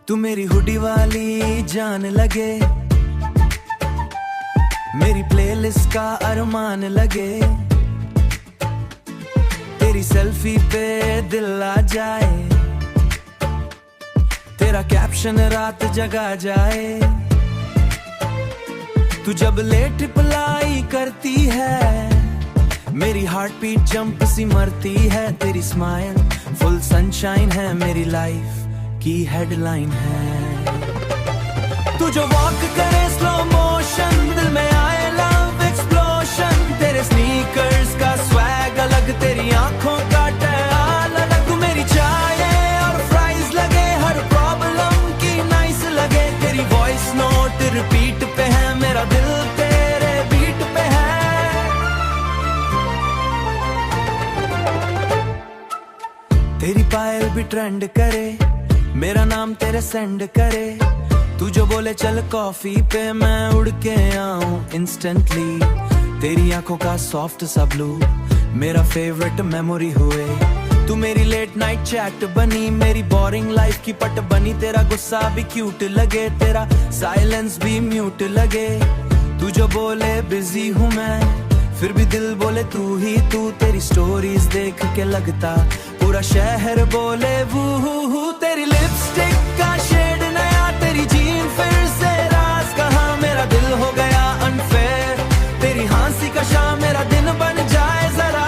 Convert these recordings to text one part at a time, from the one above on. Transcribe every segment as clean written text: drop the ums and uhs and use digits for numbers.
तू मेरी हुडी वाली जान लगे, मेरी प्लेलिस्ट का अरमान लगे, तेरी सेल्फी पे दिल आ जाए, तेरा कैप्शन रात जगा जाए। तू जब लेट रिप्लाई करती है, मेरी हार्ट बीट जंप सी मरती है। तेरी स्माइल फुल सनशाइन है, मेरी लाइफ की हेडलाइन है। तू जो वॉक करे स्लो मोशन, दिल में आए लव एक्सप्लोशन। तेरे स्नीकर्स का स्वैग अलग, तेरी आंखों का टैल अलग। तू मेरी चाय और फ्राइज लगे, हर प्रॉब्लम की नाइस लगे। तेरी वॉइस नोट रिपीट पे है, मेरा दिल तेरे बीट पे है। तेरी पायल भी ट्रेंड करे, मेरा नाम तेरे सेंड करे। तू जो बोले चल कॉफी पे, मैं उड़ के आऊं इंस्टेंटली। तेरी आंखों का सॉफ्ट सा ब्लू मेरा फेवरेट मेमोरी हुए। तू मेरी लेट नाइट चैट बनी, मेरी बोरिंग लाइफ की पट बनी। तेरा गुस्सा भी क्यूट लगे, तेरा साइलेंस भी म्यूट लगे। तू जो बोले बिजी हूँ मैं, फिर भी दिल बोले तू ही तू। तेरी स्टोरीज देख के लगता पूरा शहर बोले वू। तेरी लिपस्टिक का शेड नया, तेरी जीन फिर से राज कहाँ। मेरा दिल हो गया अनफेयर, तेरी हंसी का शाम मेरा दिन बन जाए जरा।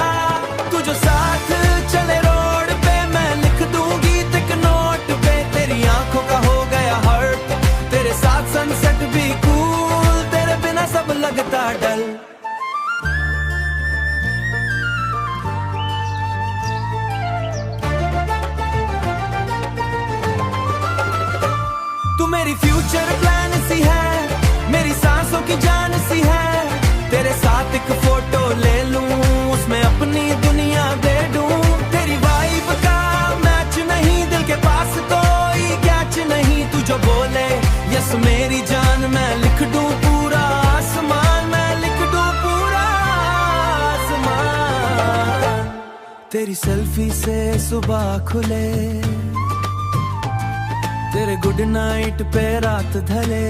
तू जो साथ चले रोड पे, मैं लिख दूं गीत एक नोट पे। तेरी आंखों का हो गया हर्ट, तेरे साथ सनसेट भी कूल। तेरे बिना सब लगता डल। तू मेरी फ्यूचर प्लान सी है, मेरी सांसों की जान सी है। तेरे साथ एक फोटो ले लूं, उसमें अपनी दुनिया दे दूं। तेरी वाइब का मैच नहीं, दिल के पास कोई कैच नहीं। तू जो बोले यस मेरी जान, मैं लिख दूं पूरा आसमान। मैं लिख दूं पूरा आसमान। तेरी सेल्फी से सुबह खुले, तेरे गुड नाइट पे रात ढले।